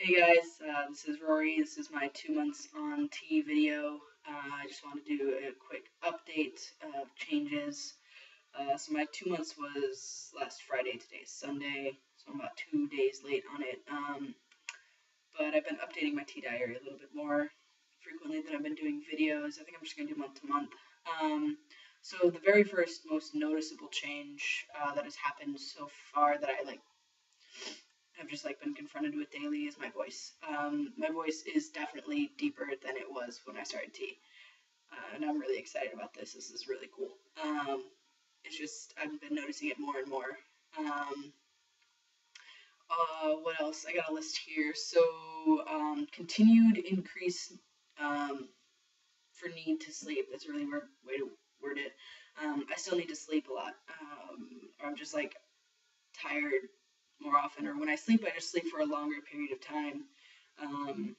Hey guys, this is Rory. This is my 2 months on T video. I just want to do a quick update of changes. So my 2 months was last Friday. Today's Sunday, so I'm about 2 days late on it. But I've been updating my T diary a little bit more frequently than I've been doing videos. I think I'm just gonna do month to month. So the very first, most noticeable change that has happened so far that I've just been confronted with daily is my voice. My voice is definitely deeper than it was when I started T, and I'm really excited about this. This is really cool. It's just I've been noticing it more and more. Um, what else? I got a list here. So continued increase for need to sleep. That's a really weird way to word it. I still need to sleep a lot. Or I'm just tired more often, or when I sleep, I just sleep for a longer period of time. Um,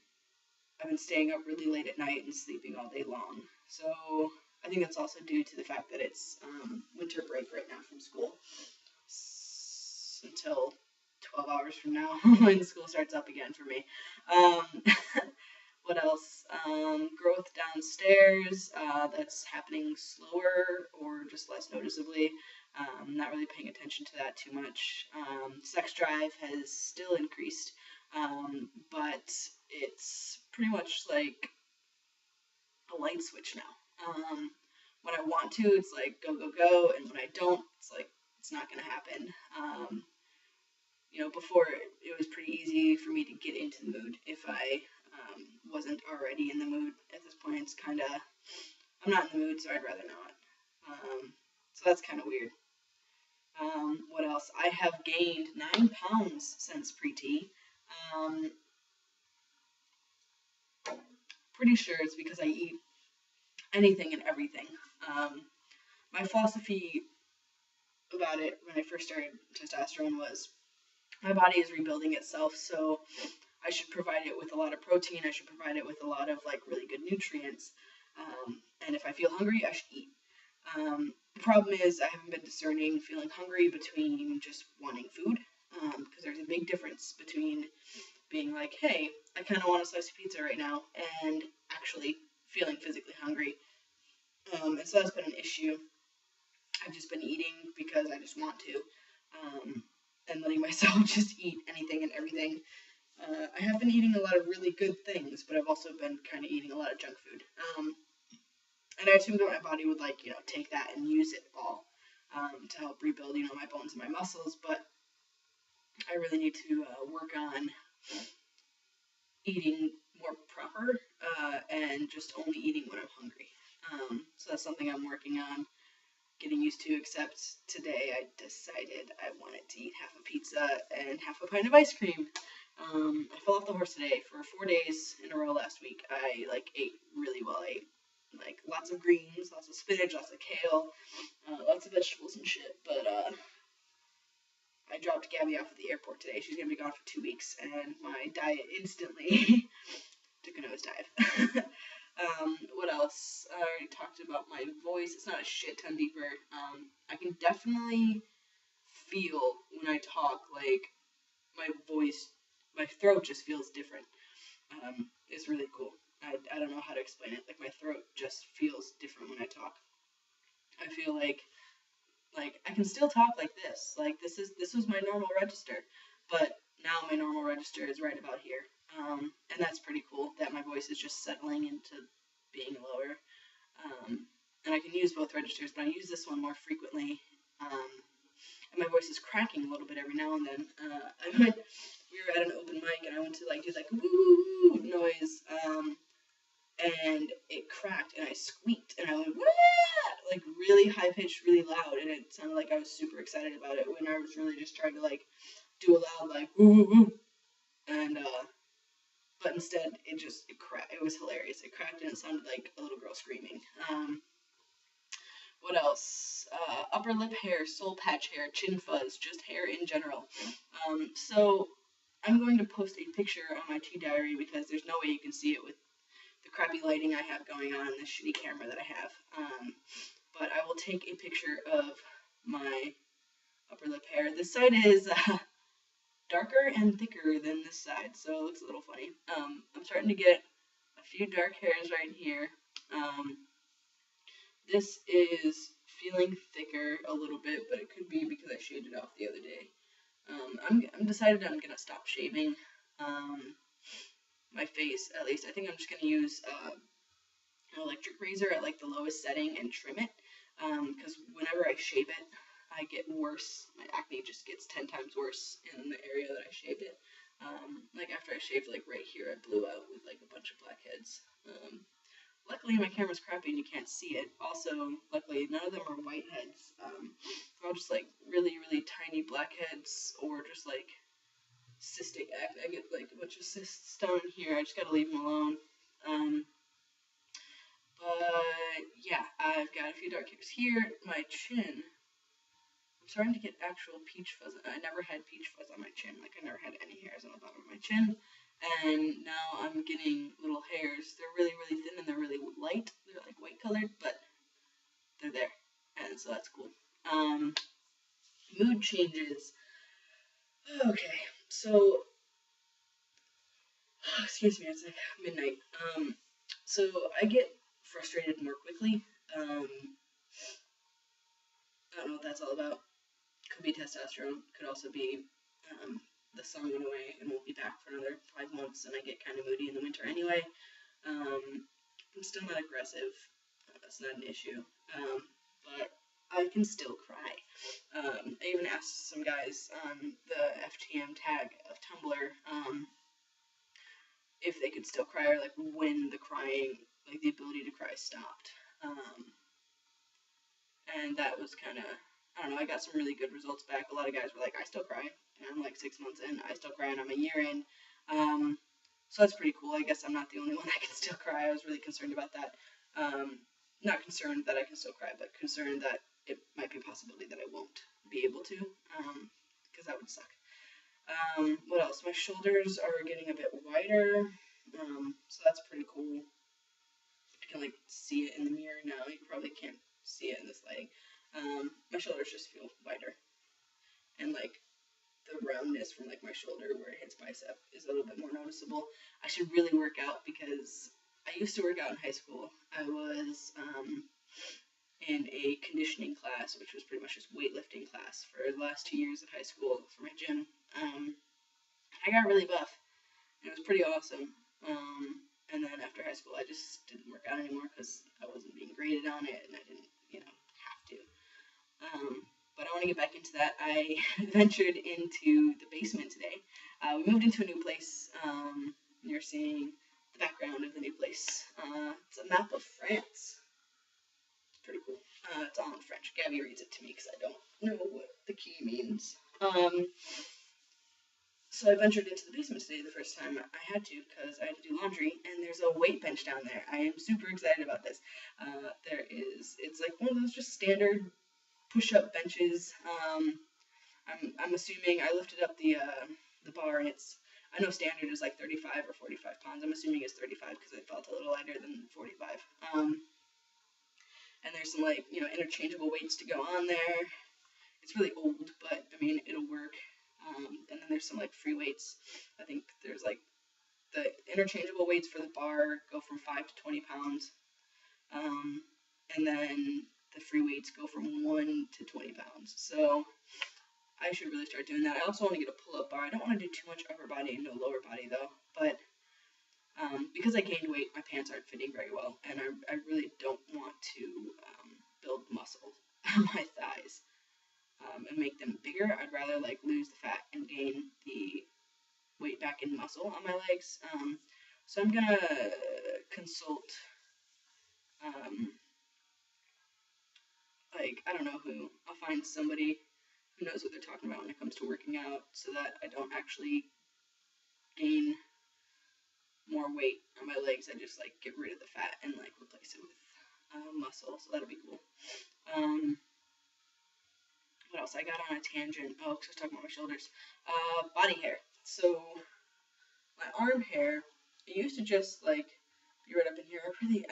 I've been staying up really late at night and sleeping all day long. So I think that's also due to the fact that it's winter break right now from school until 12 hours from now when school starts up again for me. Um, what else? Growth downstairs, that's happening slower or just less noticeably. Not really paying attention to that too much. Sex drive has still increased, but it's pretty much like a light switch now. When I want to, it's like go, go, go, and when I don't, it's like it's not going to happen. Before it was pretty easy for me to get into the mood if I wasn't already in the mood. At this point, it's kind of, I'm not in the mood, so I'd rather not. So that's kind of weird. What else? I have gained 9 pounds since pre-T. Pretty sure it's because I eat anything and everything. My philosophy about it when I first started testosterone was my body is rebuilding itself, so I should provide it with a lot of protein. I should provide it with a lot of really good nutrients. And if I feel hungry, I should eat. The problem is I haven't been discerning feeling hungry between just wanting food, because there's a big difference between being like, hey, I kind of want a slice of pizza right now, and actually feeling physically hungry. And so that's been an issue. I've just been eating because I just want to, and letting myself just eat anything and everything. I have been eating a lot of really good things, but I've also been kind of eating a lot of junk food. And I assumed that my body would take that and use it all to help rebuild my bones and my muscles, but I really need to work on eating more proper and just only eating when I'm hungry. So that's something I'm working on getting used to, except today I decided I wanted to eat half a pizza and half a pint of ice cream. I fell off the horse today. For 4 days in a row last week, I ate really well. I ate lots of greens, lots of spinach, lots of kale, lots of vegetables and shit, but I dropped Gabby off at the airport today. She's gonna be gone for 2 weeks, and my diet instantly took a nosedive. What else? I already talked about my voice. It's not a shit ton deeper. I can definitely feel when I talk, my voice, my throat just feels different. It's really cool. I don't know how to explain it. My throat just feels different when I talk. I feel like I can still talk like this. This was my normal register, but now my normal register is right about here. And that's pretty cool that my voice is just settling into being lower. And I can use both registers, but I use this one more frequently. And my voice is cracking a little bit every now and then. We were at an open mic, and I went to do woo noise, and it cracked, and I squeaked, and I went wah! Really high pitched, really loud, and it sounded like I was super excited about it when I was really just trying to do a loud woo woo woo, and but instead it cracked. It was hilarious. It cracked, and it sounded like a little girl screaming. What else? Upper lip hair, soul patch hair, chin fuzz, just hair in general. So I'm going to post a picture on my T diary because there's no way you can see it with the crappy lighting I have going on and the shitty camera that I have. But I will take a picture of my upper lip hair. This side is darker and thicker than this side, so it looks a little funny. I'm starting to get a few dark hairs right here. This is feeling thicker a little bit, but it could be because I shaved it off the other day. I'm decided I'm gonna stop shaving my face, at least. I think I'm just gonna use an electric razor at like the lowest setting and trim it, because whenever I shave it, I get worse. My acne just gets 10 times worse in the area that I shaved it. Like after I shaved like right here, I blew out with like a bunch of blackheads. Luckily my camera's crappy and you can't see it. Also, luckily none of them are whiteheads. They're all just like really, really tiny blackheads or just like cystic acne. I get like a bunch of cysts down here. I just gotta leave them alone. But yeah, I've got a few dark hairs here. My chin, I'm starting to get actual peach fuzz. I never had peach fuzz on my chin. Like I never had any hairs on the bottom of my chin. And now I'm getting little hairs. They're really, really thin and they're really light. They're like white colored, but they're there. And so that's cool. Mood changes. Okay, so, excuse me, it's like midnight. So I get frustrated more quickly. I don't know what that's all about. Could be testosterone. Could also be the sun went away and won't be back for another 5 months, and I get kind of moody in the winter anyway. I'm still not aggressive. That's not an issue. But I can still cry. I even asked some guys on the FTM tag of Tumblr if they could still cry, or like when the crying, like the ability to cry stopped. And that was kind of, I don't know, I got some really good results back. A lot of guys were like, I still cry. And I'm like 6 months in, I still cry, and I'm a year in. So that's pretty cool. I guess I'm not the only one that can still cry. I was really concerned about that. Not concerned that I can still cry, but concerned that it might be a possibility that I won't be able to, because that would suck. What else? My shoulders are getting a bit wider, so that's pretty cool. I can like see it in the mirror now. You probably can't see it in this lighting. My shoulders just feel wider, and like the roundness from like my shoulder where it hits bicep is a little bit more noticeable. I should really work out because I used to work out in high school. I was in a conditioning class, which was pretty much just weightlifting class for the last 2 years of high school for my gym. I got really buff. It was pretty awesome. And then after high school, I just didn't work out anymore because I wasn't being graded on it, and I didn't, have to. But I want to get back into that. I ventured into the basement today. We moved into a new place. You're seeing the background of the new place. It's a map of France. It's pretty cool. It's all in French. Gabby reads it to me because I don't know what the key means. So I ventured into the basement today the first time I had to because I had to do laundry, and there's a weight bench down there. I am super excited about this. It's like one of those just standard push-up benches. I'm assuming I lifted up the bar, and I know standard is like 35 or 45 pounds. I'm assuming it's 35 because it felt a little lighter than 45. And there's some like interchangeable weights to go on there. It's really old, but I mean it'll work. And then there's some like free weights. I think there's like the interchangeable weights for the bar go from 5 to 20 pounds. And then the free weights go from 1 to 20 pounds. So I should really start doing that. I also want to get a pull-up bar. I don't want to do too much upper body and no lower body though. But because I gained weight, my pants aren't fitting very well, and I really don't want to build muscle on my thighs and make them bigger. I'd rather like lose the fat and gain the weight back in muscle on my legs. So I'm gonna consult I don't know who. I'll find somebody who knows what they're talking about when it comes to working out, so that I don't actually gain more weight on my legs. I just like get rid of the fat and like replace it with muscle. So that'll be cool. What else? I got on a tangent. Oh, because I was talking about my shoulders. Body hair. So my arm hair, it used to just like be right up in here.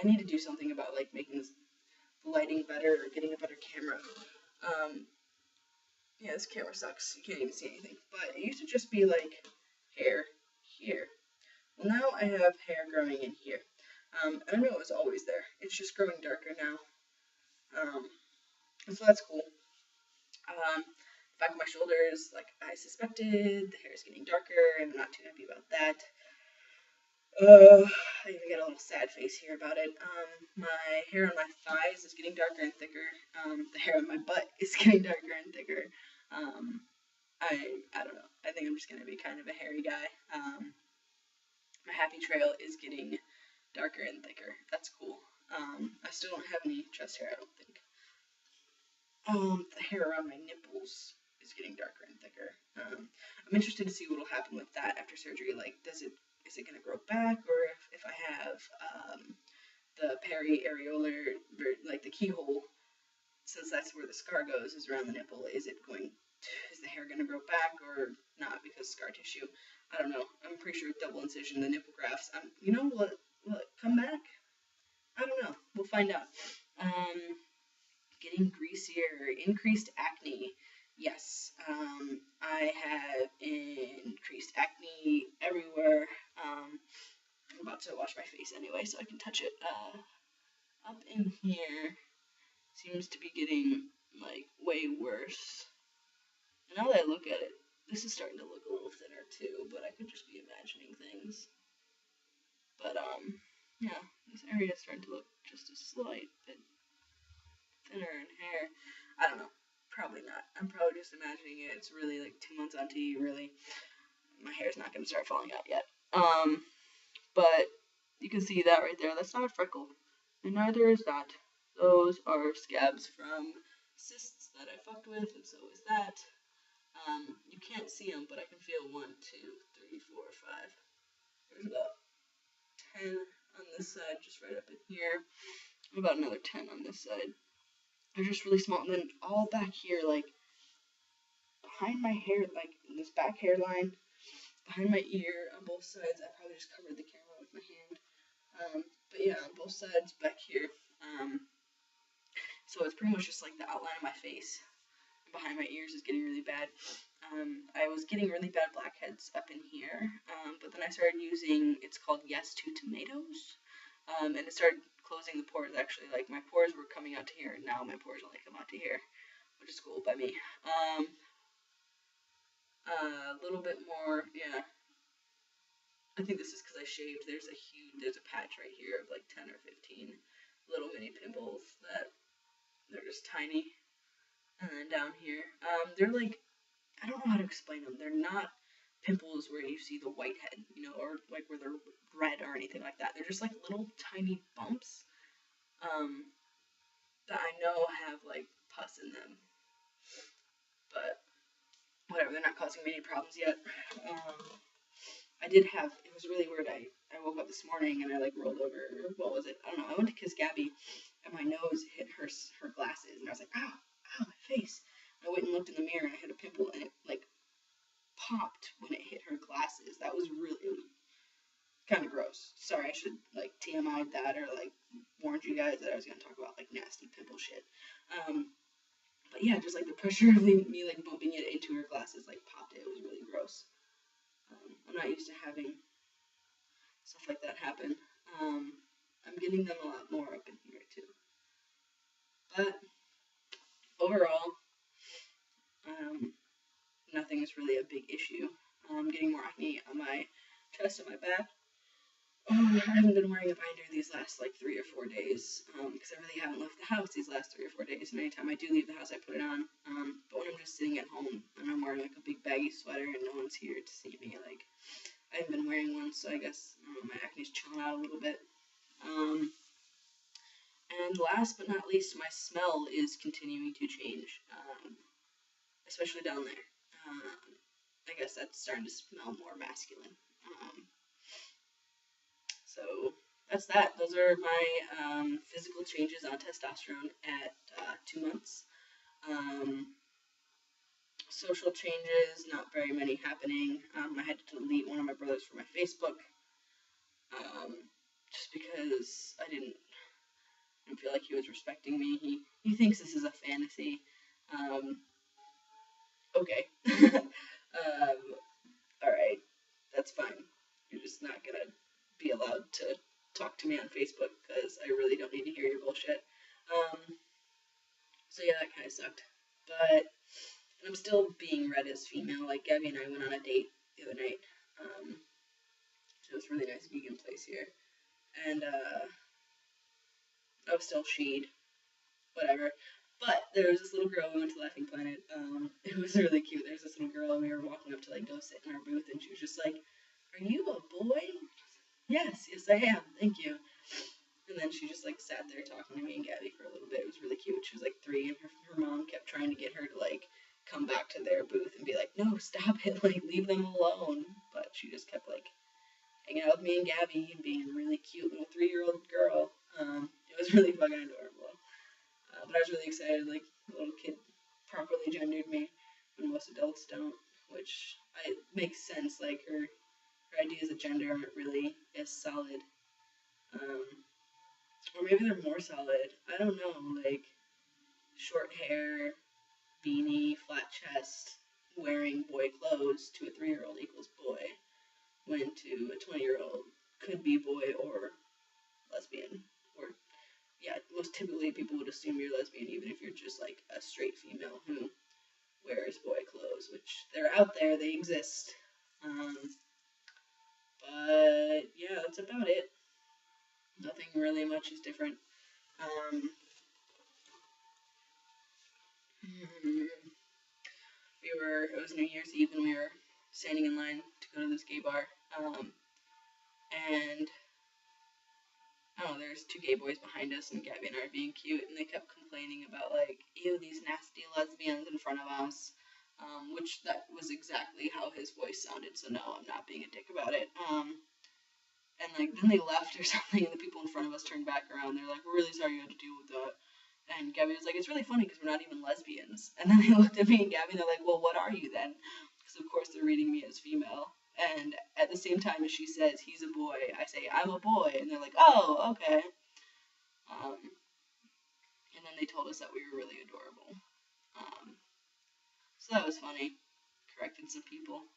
I need to do something about like making this lighting better or getting a better camera. Yeah, this camera sucks. You can't even see anything. But it used to just be like hair here. Well, now I have hair growing in here. I know it was always there. It's just growing darker now. So that's cool. Back of my shoulders, like I suspected, the hair is getting darker, and I'm not too happy about that. I even got a little sad face here about it. My hair on my thighs is getting darker and thicker. The hair on my butt is getting darker and thicker. Um, I don't know. I think I'm just gonna be kind of a hairy guy. My happy trail is getting darker and thicker. That's cool. I still don't have any chest hair, I don't think. The hair around my nipples is getting darker and thicker. I'm interested to see what will happen with that after surgery. Like, is it gonna grow back, or if I have the periareolar, like the keyhole, since that's where the scar goes, is around the nipple. Is the hair gonna grow back or not because scar tissue? I don't know. I'm pretty sure double incision, the nipple grafts. Will it come back? I don't know. We'll find out. Getting greasier, increased acne. Yes, I have increased acne everywhere. I'm about to wash my face anyway, so I can touch it. Up in here seems to be getting like way worse. And now that I look at it, this is starting to look a little thinner too, but I could just be imagining things. But yeah, this area is starting to look just a slight bit thinner in hair. I don't know. Probably not. I'm probably just imagining it. It's really like 2 months onto really. My hair's not going to start falling out yet. But you can see that right there. That's not a freckle. And neither is that. Those are scabs from cysts that I fucked with, and so is that. You can't see them, but I can feel 1, 2, 3, 4, 5. There's about 10 on this side, just right up in here. About another 10 on this side. They're just really small. And then all back here, like behind my hair, like this back hairline, behind my ear, on both sides. I probably just covered the camera with my hand. But yeah, on both sides back here. So it's pretty much just like the outline of my face. Behind my ears is getting really bad. I was getting really bad blackheads up in here, but then I started using, it's called Yes to Tomatoes, and it started closing the pores. Actually, like my pores were coming out to here, and now my pores only come out to here, which is cool by me. A little bit more, yeah. I think this is because I shaved. There's a patch right here of like 10 or 15 little mini pimples that they're just tiny. And then down here, they're like, I don't know how to explain them. They're not pimples where you see the whitehead, or like where they're red or anything like that. They're just like little tiny bumps that I know have like pus in them. But whatever, they're not causing me any problems yet. It was really weird. I woke up this morning and I like rolled over. What was it? I don't know. I went to kiss Gabby and my nose hit her glasses and I was like, ow, my face. I went and looked in the mirror and I had a pimple and it like popped when it hit her glasses. It was kind of gross. Sorry, I should like TMI'd that or like warned you guys that I was gonna talk about like nasty pimple shit. But yeah, just like the pressure of me like bumping it into her glasses like popped it. It was really gross. I'm not used to having stuff like that happen. I'm getting them a lot more up in here too. But overall, nothing is really a big issue. I'm getting more acne on my chest and my back. I haven't been wearing a binder these last like 3 or 4 days because I really haven't left the house these last 3 or 4 days. And anytime I do leave the house, I put it on. But when I'm just sitting at home and I'm wearing like a big baggy sweater and no one's here to see me, like I haven't been wearing one, so I guess my acne's chilling out a little bit. And last but not least, my smell is continuing to change, especially down there. I guess that's starting to smell more masculine. So that's that. Those are my physical changes on testosterone at 2 months. Social changes, not very many happening. I had to delete one of my brothers from my Facebook just because I didn't feel like he was respecting me. He thinks this is a fantasy. Okay. Alright, that's fine. You're just not gonna be allowed to talk to me on Facebook because I really don't need to hear your bullshit. Um, so yeah, that kind of sucked. But I'm still being read as female. Like Gabby and I went on a date the other night. To this really nice vegan place here, and I was still she'd, whatever. But there was this little girl. We went to Laughing Planet. It was really cute. There's this little girl, and we were walking up to like go sit in our booth, and she was just like, "Are you a boy?" Yes, yes, I am. Thank you. And then she just like sat there talking to me and Gabby for a little bit. It was really cute. She was like 3, and her mom kept trying to get her to like come back to their booth and be like, "No, stop it! Like leave them alone." But she just kept like hanging out with me and Gabby and being a really cute little 3-year-old girl. It was really fucking adorable. But I was really excited. Like the little kid properly gendered me when most adults don't, which makes sense. Like her ideas of gender aren't really as solid. Um, or maybe they're more solid. I don't know. Like short hair, beanie, flat chest, wearing boy clothes to a 3-year-old equals boy, when to a 20-year-old could be boy or lesbian. Or, yeah, most typically people would assume you're lesbian even if you're just like a straight female who wears boy clothes, which they're out there, they exist. Um, but yeah, that's about it. Nothing really much is different. Um, it was New Year's Eve and we were standing in line to go to this gay bar. And I don't know, there's 2 gay boys behind us and Gabby and I are being cute and they kept complaining about like, ew, these nasty lesbians in front of us. Which that was exactly how his voice sounded, so no, I'm not being a dick about it. And like then they left or something and the people in front of us turned back around. They're like, "We're really sorry you had to deal with that." And Gabby was like, "It's really funny because we're not even lesbians." And then they looked at me and Gabby and they're like, "Well, what are you then?" Because of course they're reading me as female. And at the same time as she says he's a boy, I say I'm a boy, and they're like, "Oh, okay." Um, and then they told us that we were really adorable. Um, so that was funny. Corrected some people.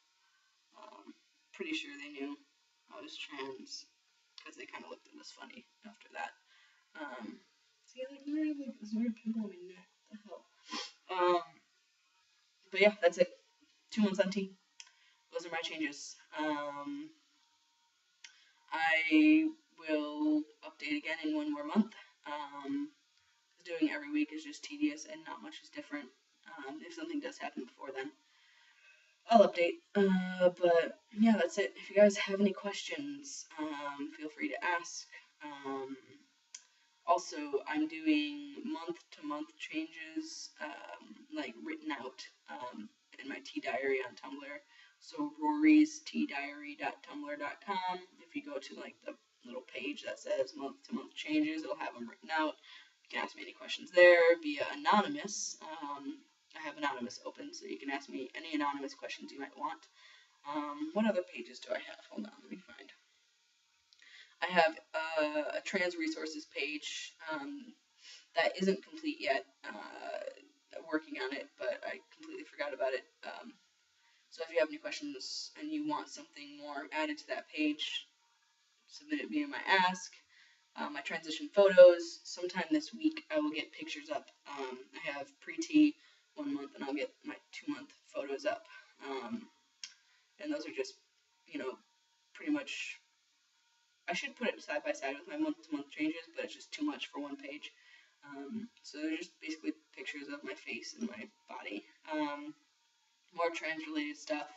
Um, Pretty sure they knew I was trans because they kind of looked at us funny after that. See, like, I have like this weird pimple on my neck. What the hell? But yeah, that's it. 2 months on T. Those are my changes. I will update again in 1 more month. Doing every week is just tedious and not much is different. If something does happen before then, I'll update. But yeah, that's it. If you guys have any questions, feel free to ask. Also, I'm doing month-to-month changes, like written out in my tea diary on Tumblr. So rorystdiary.tumblr.com. If you go to like the little page that says month-to-month changes, it'll have them written out. You can ask me any questions there via anonymous. I have anonymous open, so you can ask me any anonymous questions you might want. What other pages do I have? Hold on, let me find. I have a trans resources page that isn't complete yet. Working on it, but I completely forgot about it. So if you have any questions and you want something more added to that page, submit it via my ask. My transition photos. Sometime this week I will get pictures up. I have pre-T 1 month and I'll get my 2-month photos up. And those are just, pretty much, I should put it side by side with my month-to-month changes, but it's just too much for one page. So they're just basically pictures of my face and my body. More trans-related stuff.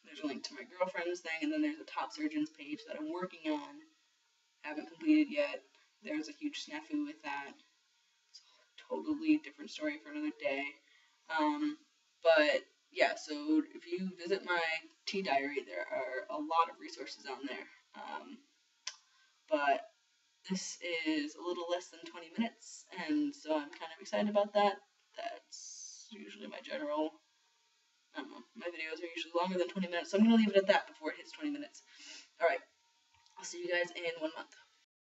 There's a link to my girlfriend's thing, and then there's a top surgeons page that I'm working on. Haven't completed yet. There's a huge snafu with that. It's a totally different story for another day. But yeah, so if you visit my tea diary, there are a lot of resources on there. But this is a little less than 20 minutes, and so I'm kind of excited about that. That's usually my general, I don't know, my videos are usually longer than 20 minutes, so I'm going to leave it at that before it hits 20 minutes. Alright, I'll see you guys in 1 month.